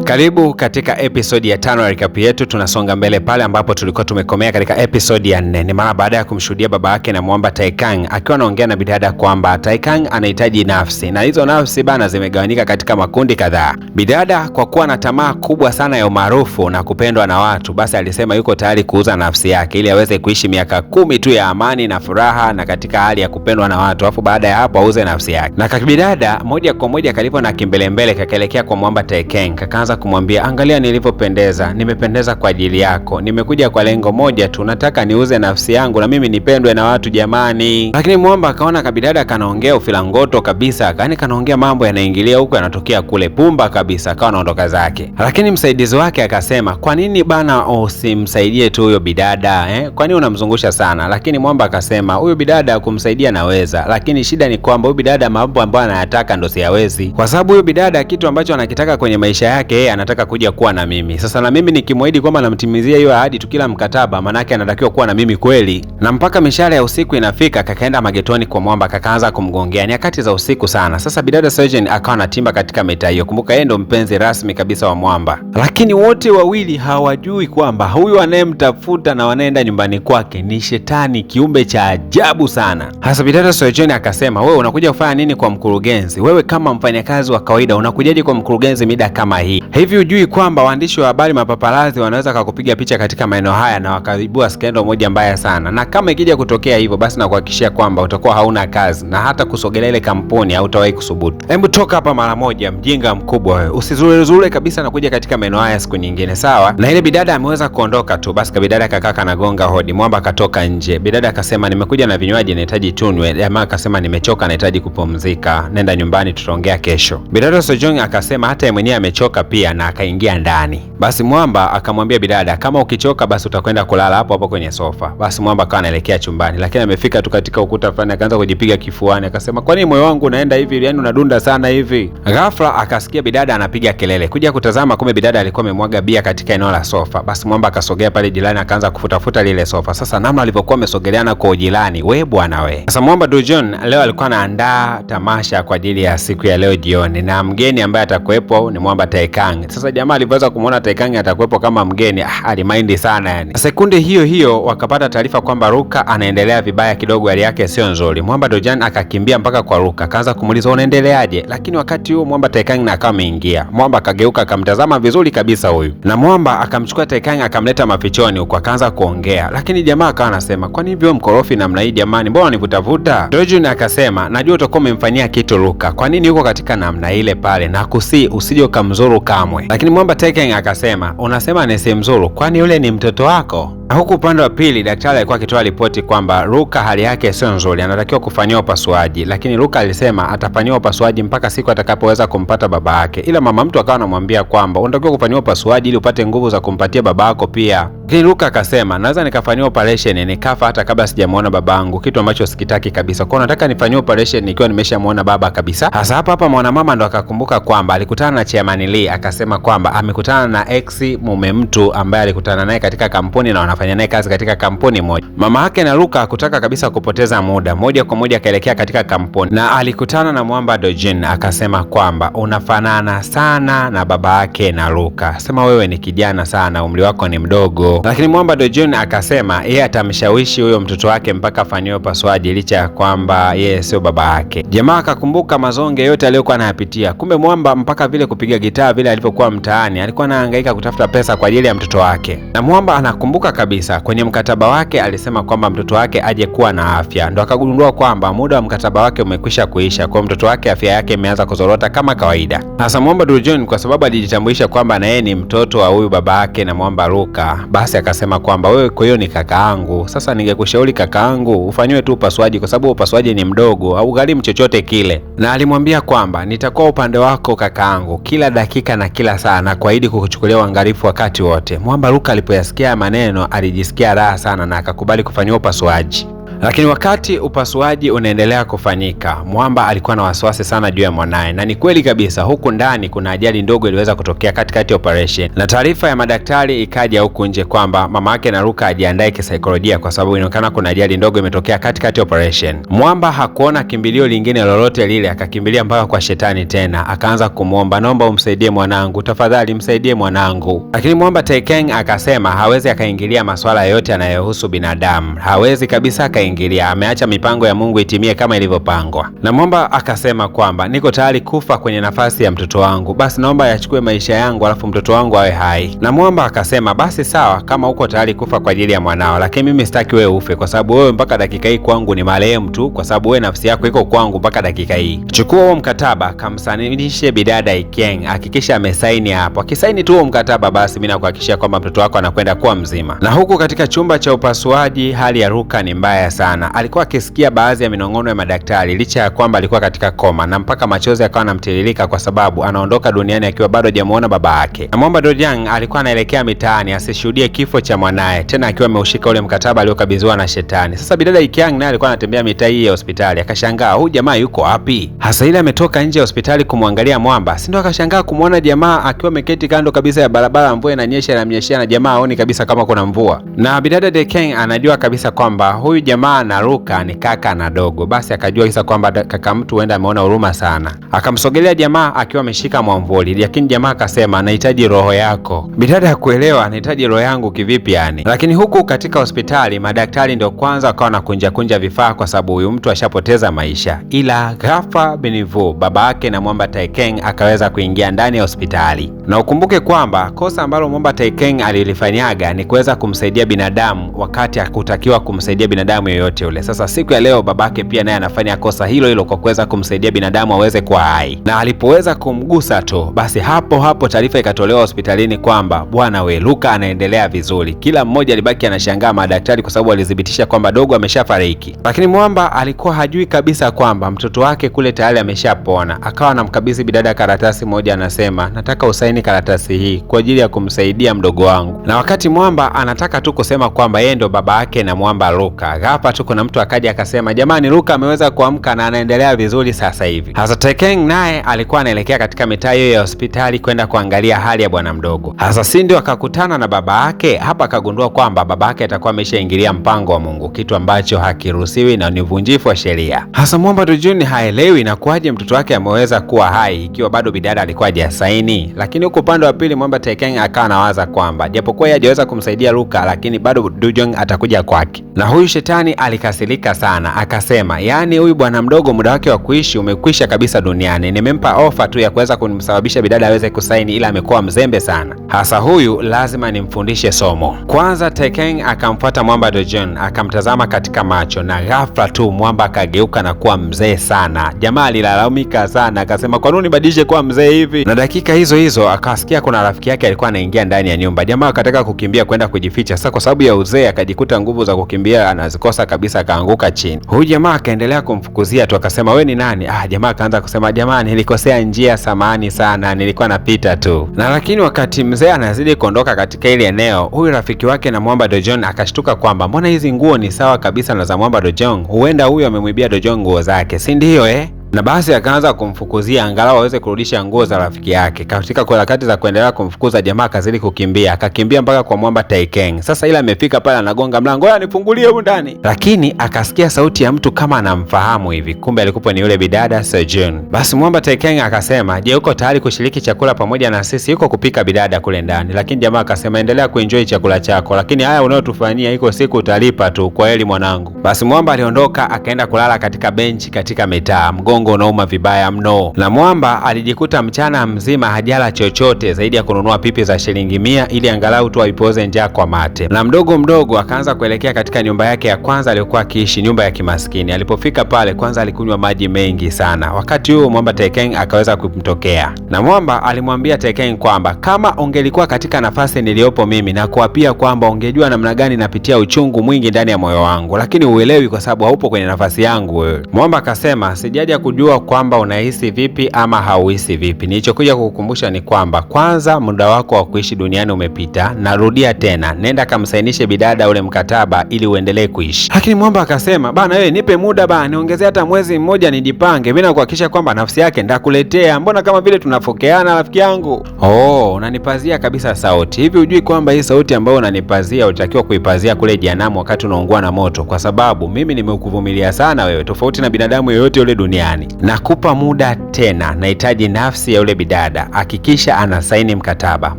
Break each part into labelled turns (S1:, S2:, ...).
S1: Karibu katika episodi ya 5 ya recap yetu. Tunasonga mbele pale ambapo tulikuwa tumekomea katika episodi ya 4. Ni mara baada ya kumshuhudia baba yake na Mwamba Taekang akiwa anaongea na bidada kwamba Taekang anahitaji nafsi, na hizo nafsi bana zimegawanyika katika makundi kadhaa. Bidada kwa kuwa na tamaa kubwa sana ya umaarufu na kupendwa na watu, basi alisema yuko tayari kuuza nafsi yake ili aweze kuishi miaka 10 tu ya amani na furaha na katika hali ya kupendwa na watu, afu baada ya hapo auze nafsi yake. Na bidada moja kwa moja kalipo na kimbelembele kakaelekea kwa Mwamba Taekang, kakaanza kumwambia, angalia nilivyopendeza, nimependeza kwa ajili yako, nimekuja kwa lengo moja tu, nataka niuze nafsi yangu na mimi nipendwe na watu jamani. Lakini Mwamba akaona kabidada kanaongea ufilangoto kabisa, yaani kanaongea mambo yanaingilia huko yanatokea kule, pumba kabisa, akawa anaondoka zake. Lakini msaidizi wake akasema, kwa nini bana usimsaidie tu huyo bidada kwa nini unamzungusha sana? Lakini Mwamba akasema, huyo bidada kumsaidia naweza, lakini shida ni kwamba huyo bidada mambo ambayo anayataka ndo siyawezi, kwa sababu huyo bidada kitu ambacho anakitaka kwenye maisha yake anataka kuja kuwa na mimi. Sasa na mimi nikimwahidi kwamba namtimizia hiyo ahadi tu kila mkataba, manake anatakiwa kuwa na mimi kweli. Na mpaka mishale ya usiku inafika, kakaenda magetoni kwa Mwamba, kakaanza kumgongea. Ni nyakati za usiku sana. Sasa bidada Surgeon akawa anatimba katika meta hiyo. Kumbuka yeye ndo mpenzi rasmi kabisa wa Mwamba, lakini wote wawili hawajui kwamba huyu anayemtafuta na wanaenda nyumbani kwake ni shetani, kiumbe cha ajabu sana. Hasa bidada Surgeon akasema, wewe unakuja kufanya nini kwa mkurugenzi? Wewe kama mfanyakazi wa kawaida unakujaje kwa mkurugenzi mida kama hii? Hivi hujui kwamba waandishi wa habari mapaparazi wanaweza kukupiga picha katika maeneo haya na wakaibua skendo moja mbaya sana, na kama ikija kutokea hivyo basi na kuhakikishia kwamba utakuwa hauna kazi na hata kusogelea ile kampuni hautawahi kusubutu. Hebu toka hapa mara moja, mjinga mkubwa wewe, usizurezure kabisa na kuja katika maeneo haya siku nyingine, sawa? Na ile bidada ameweza kuondoka tu, basi bidada kakaka anagonga hodi. Mwamba akatoka nje. Bidada akasema, nimekuja na vinywaji nahitaji tunywe. Jamaa akasema, nimechoka nahitaji kupumzika, nenda nyumbani tutaongea kesho. Bidada Sojong akasema hata yeye mwenyewe amechoka pia na akaingia ndani. Basi Mwamba akamwambia bidada, kama ukichoka basi utakwenda kulala hapo hapo kwenye sofa. Basi Mwamba akawa anaelekea chumbani, lakini amefika tu katika ukuta fulani akaanza kujipiga kifuani, akasema, kwani moyo wangu unaenda hivi, yaani unadunda sana hivi? Ghafla akasikia bidada anapiga kelele, kuja kutazama kumbe bidada alikuwa amemwaga bia katika eneo la sofa. Basi Mwamba akasogea pale jirani akaanza kufutafuta lile sofa. Sasa namna alivyokuwa amesogeleana kwa ujirani, we bwana we. Sasa Mwamba Dojon leo alikuwa anaandaa tamasha kwa ajili ya siku ya leo jioni, na mgeni ambaye atakuwepo ni Mwamba Taekang. Sasa jamaa alivyoweza kumuona Taekang atakuwepo kama mgeni, alimaindi sana yani. Sekunde hiyo hiyo wakapata taarifa kwamba Ruka anaendelea vibaya kidogo, hali yake sio nzuri. Mwamba Dojan akakimbia mpaka kwa Ruka, akaanza kumuuliza unaendeleaje? Lakini wakati huo Mwamba Taekang na akawa ameingia. Mwamba akageuka akamtazama vizuri kabisa huyu, na Mwamba akamchukua Taekang akamleta mafichoni huko, akaanza kuongea. Lakini jamaa akawa anasema, kwani hivyo mkorofi namna hii jamani, mbona nivutavuta? Dojan akasema, najua utakuwa umemfanyia kitu Ruka, kwa nini yuko katika namna ile pale, na kusi usije ukamzuru kamwe. Lakini Mwamba Taekang akasema, unasema nisimzuru, kwani yule ni mtoto wako? Na huku upande wa pili daktari alikuwa akitoa ripoti kwamba Ruka hali yake sio nzuri, anatakiwa kufanyiwa upasuaji, lakini Ruka alisema atafanyiwa upasuaji mpaka siku atakapoweza kumpata baba yake. Ila mama mtu akawa anamwambia kwamba unatakiwa kufanyiwa upasuaji ili upate nguvu za kumpatia baba yako pia. Lakini Ruka akasema, naweza nikafanyiwa operation nikafa hata kabla sijamuona babangu, kitu ambacho sikitaki kabisa. Kwa nataka nifanyiwe operation nikiwa nimeshamuona baba kabisa. Hasa hapa mwanamama ndo akakumbuka kwamba alikutana na Chairman Lee, akasema kwamba amekutana na ex mume mtu ambaye alikutana naye katika kampuni na wanafanya naye kazi katika kampuni moja. Mama yake na Ruka hakutaka kabisa kupoteza muda, moja kwa moja akaelekea katika kampuni na alikutana na Mwamba Dojin, akasema kwamba unafanana sana na baba yake na Ruka, sema wewe ni kijana sana, umri wako ni mdogo. Lakini Mwamba Dojin akasema yeye atamshawishi huyo mtoto wake mpaka afanyiwe upasuaji licha ya kwamba yeye sio baba yake. Jamaa akakumbuka mazonge yote aliyokuwa anayapitia. Kumbe Mwamba mpaka vile kupiga gitaa vile alivyokuwa mtaani alikuwa anahangaika kutafuta pesa kwa ajili ya mtoto wake. Na Mwamba anakumbuka kabisa kwenye mkataba wake alisema kwamba mtoto wake aje kuwa na afya. Ndo akagundua kwamba muda wa mkataba wake umekwisha kuisha, kwa mtoto wake afya yake imeanza kuzorota kama kawaida. Sasa Mwamba Dojon kwa sababu alijitambulisha kwamba na yeye ni mtoto wa huyu baba yake na Mwamba Ruka, basi akasema kwamba wewe kwa hiyo ni kakaangu. Sasa ningekushauri kakaangu ufanyiwe tu upasuaji kwa sababu upasuaji ni mdogo au gharimu chochote kile. Na alimwambia kwamba nitakuwa upande wako kakaangu kila dakika na kila saa, na kuahidi kukuchukulia uangalifu wakati wote. Mwamba Ruka alipoyasikia maneno alijisikia raha sana na akakubali kufanyiwa upasuaji. Lakini wakati upasuaji unaendelea kufanyika, Mwamba alikuwa na wasiwasi sana juu ya mwanaye, na ni kweli kabisa huku ndani kuna ajali ndogo iliweza kutokea katikati ya operation, na taarifa ya madaktari ikaja huku nje kwamba mama yake na Ruka ajiandae kisaikolojia kwa sababu inaonekana kuna ajali ndogo imetokea katikati ya operation. Mwamba hakuona kimbilio lingine lolote lile, akakimbilia mpaka kwa shetani tena, akaanza kumwomba, naomba umsaidie mwanangu, tafadhali msaidie mwanangu. Lakini Mwamba Taekang akasema hawezi akaingilia masuala yote yanayohusu binadamu, hawezi kabisa akaingilia, ameacha mipango ya Mungu itimie kama ilivyopangwa. Na Mwamba akasema kwamba niko tayari kufa kwenye nafasi ya mtoto wangu, basi naomba yachukue maisha yangu alafu mtoto wangu awe hai. Na Mwamba akasema basi sawa, kama uko tayari kufa kwa ajili ya mwanao, lakini mimi sitaki wewe ufe, kwa sababu wewe mpaka dakika hii kwangu ni marehemu tu, kwa sababu wewe nafsi yako iko kwangu mpaka dakika hii. Chukua huo mkataba, kamsanishe bidada Ikeng, hakikisha amesaini hapo. Akisaini tu huo mkataba, basi mimi nakuhakikishia kwamba mtoto wako anakwenda kuwa mzima. Na huku katika chumba cha upasuaji hali ya Ruka ni mbaya sana. Alikuwa akisikia baadhi ya minong'ono ya madaktari licha ya kwamba alikuwa katika koma, na mpaka machozi akawa anamtiririka kwa sababu anaondoka duniani akiwa bado hajamuona baba yake. Na Mwamba Dojang alikuwa anaelekea mitaani asishuhudie kifo cha mwanaye, tena akiwa ameushika ule mkataba aliokabidhiwa na shetani. Sasa bidada Ikeng naye alikuwa anatembea mitaa hii ya hospitali, akashangaa huyu jamaa yuko wapi? Hasa ile ametoka nje ya hospitali kumwangalia Mwamba, si ndio? Akashangaa kumuona jamaa akiwa ameketi kando kabisa ya barabara, mvua inanyesha na mnyeshia, na jamaa haoni kabisa kama kuna mvua. Na bidada Ikeng anajua kabisa kwamba huyu jamaa na Ruka ni kaka na dogo, basi akajua kabisa kwamba kaka mtu huenda ameona huruma sana. Akamsogelea jamaa akiwa ameshika mwamvuli, lakini jamaa akasema anahitaji roho yako. Bidada hakuelewa anahitaji roho yangu kivipi yani. Lakini huku katika hospitali madaktari ndio kwanza wakawa wanakunja vifaa kwa sababu huyu mtu ashapoteza maisha. Ila ghafla binivu baba yake na Mwamba Taekang akaweza kuingia ndani ya hospitali. Na ukumbuke kwamba kosa ambalo Mwamba Taekang alilifanyaga ni kuweza kumsaidia binadamu wakati hakutakiwa kumsaidia binadamu yoyote ule. Sasa siku ya leo babake pia naye anafanya kosa hilo hilo kwa kuweza kumsaidia binadamu aweze kuwa hai. Na alipoweza kumgusa tu, basi hapo taarifa ikatolewa hospitalini kwamba bwana we, Ruka anaendelea vizuri. Kila mmoja alibaki anashangaa madaktari kwa sababu walithibitisha kwamba dogo ameshafariki. Lakini Mwamba alikuwa hajui kabisa kwamba mtoto wake kule tayari ameshapona. Akawa anamkabidhi bidada karatasi moja, anasema nataka usaini karatasi hii kwa ajili ya kumsaidia mdogo wangu. Na wakati Mwamba anataka tu kusema kwamba yeye ndo baba yake na Mwamba Ruka, ghafla tu kuna mtu akaja akasema jamani, Ruka ameweza kuamka na anaendelea vizuri sasa hivi. Hasa Taekang naye alikuwa anaelekea katika mitaa hiyo ya hospitali kwenda kuangalia hali ya bwana mdogo. Hasa si ndio akakutana na baba yake. Hapa akagundua kwamba baba yake atakuwa ameshaingilia mpango wa Mungu, kitu ambacho hakiruhusiwi na ni uvunjifu wa sheria. Hasa Mwamba Dojun haelewi na kuaje mtoto wake ameweza kuwa hai ikiwa bado bidada alikuwa hajasaini. Lakini huko upande wa pili Mwamba Taekang akawa anawaza kwamba japokuwa yeye hajaweza kumsaidia Ruka, lakini bado Dojun atakuja kwake. Na huyu shetani alikasirika sana, akasema yaani huyu bwana mdogo muda wake wa kuishi umekwisha kabisa duniani. Nimempa ofa tu ya kuweza kumsababisha bidada aweze kusaini, ila amekuwa mzembe sana. Hasa huyu lazima nimfundishe somo. Kwanza Taekang akamfuata Mwamba Dojun, akamtazama katika macho, na ghafla tu Mwamba akageuka na kuwa mzee sana. Jamaa alilalamika sana, akasema kwa nini nibadilishe kuwa mzee hivi? Na dakika hizo hizo akasikia kuna rafiki yake alikuwa anaingia ndani ya nyumba. Jamaa akataka kukimbia kwenda kujificha. Sasa kwa sababu ya uzee akajikuta nguvu za kukimbia anazikosa kabisa, akaanguka chini. Huyu jamaa akaendelea kumfukuzia tu, akasema wewe ni nani? Jamaa akaanza kusema jamani, nilikosea njia, samahani sana, nilikuwa napita tu. Na lakini wakati mzee anazidi kuondoka katika ile eneo, huyu rafiki wake na Mwamba Dojong akashtuka kwamba mbona hizi nguo ni sawa kabisa na za Mwamba Dojong, huenda huyu amemwibia Dojong nguo zake, si ndio Na basi akaanza kumfukuzia angalau aweze kurudisha nguo za rafiki yake. Katika harakati za kuendelea kumfukuza, jamaa akazidi kukimbia, akakimbia mpaka kwa Mwamba Taekang. Sasa ila amefika pale anagonga mlango, "Oya nifungulie huko ndani." Lakini akasikia sauti ya mtu kama anamfahamu hivi. Kumbe alikuwa ni yule bidada Sejun. Basi Mwamba Taekang akasema, "Je, uko tayari kushiriki chakula pamoja na sisi?" Yuko kupika bidada kule ndani. Lakini jamaa akasema, "Endelea kuenjoy chakula chako, lakini haya unayotufanyia iko siku utalipa tu. Kwa heri mwanangu." Basi Mwamba aliondoka akaenda kulala katika benchi katika mitaa. Unauma vibaya mno. Na Mwamba alijikuta mchana mzima hajala chochote zaidi ya kununua pipi za shilingi 100 ili angalau tu aipoze njaa kwa mate. Na mdogo akaanza kuelekea katika nyumba yake ya kwanza aliyokuwa akiishi, nyumba ya kimaskini. Alipofika pale kwanza alikunywa maji mengi sana. Wakati huo Mwamba Taekang akaweza kumtokea. Na Mwamba alimwambia Taekang kwamba kama ungelikuwa katika nafasi niliyopo mimi, na kuapia kwamba ungejua namna gani napitia uchungu mwingi ndani ya moyo wangu, lakini uelewi kwa sababu haupo kwenye nafasi yangu wewe. Mwamba akasema, "Sijaja kujua kwamba unahisi vipi ama hauhisi vipi. Nilichokuja kukukumbusha ni kwamba kwanza, muda wako wa kuishi duniani umepita. Narudia tena, nenda kamsainishe bidada ule mkataba ili uendelee kuishi. Lakini mwamba akasema, bana wewe nipe muda bana, niongezea hata mwezi mmoja nijipange. Mimi nakuhakikisha kwamba nafsi yake ndakuletea. Mbona kama vile tunafokeana rafiki yangu? Oh, unanipazia kabisa sauti. Hivi hujui kwamba hii sauti ambayo unanipazia utakiwa kuipazia kule jehanamu wakati unaungua na moto, kwa sababu mimi nimekuvumilia sana wewe, tofauti na binadamu yoyote yule duniani. Nakupa muda tena, nahitaji nafsi ya yule bidada. Hakikisha anasaini mkataba.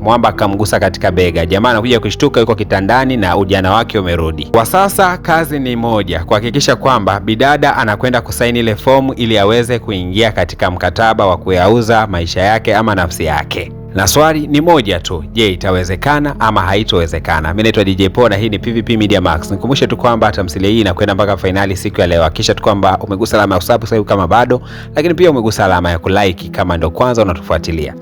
S1: Mwamba akamgusa katika bega. Jamaa anakuja kushtuka, yuko kitandani na ujana wake umerudi. Kwa sasa kazi ni moja, kuhakikisha kwamba bidada anakwenda kusaini ile fomu ili aweze kuingia katika mkataba wa kuyauza maisha yake ama nafsi yake. Na swali ni moja tu, je, itawezekana ama haitowezekana? Mimi naitwa DJ Paul na hii ni PVP Media Max. Nikukumbushe tu kwamba tamthilia hii inakwenda mpaka finali siku ya leo. Hakikisha tu kwamba umegusa alama ya subscribe kama bado, lakini pia umegusa alama ya kulike kama ndio kwanza unatufuatilia.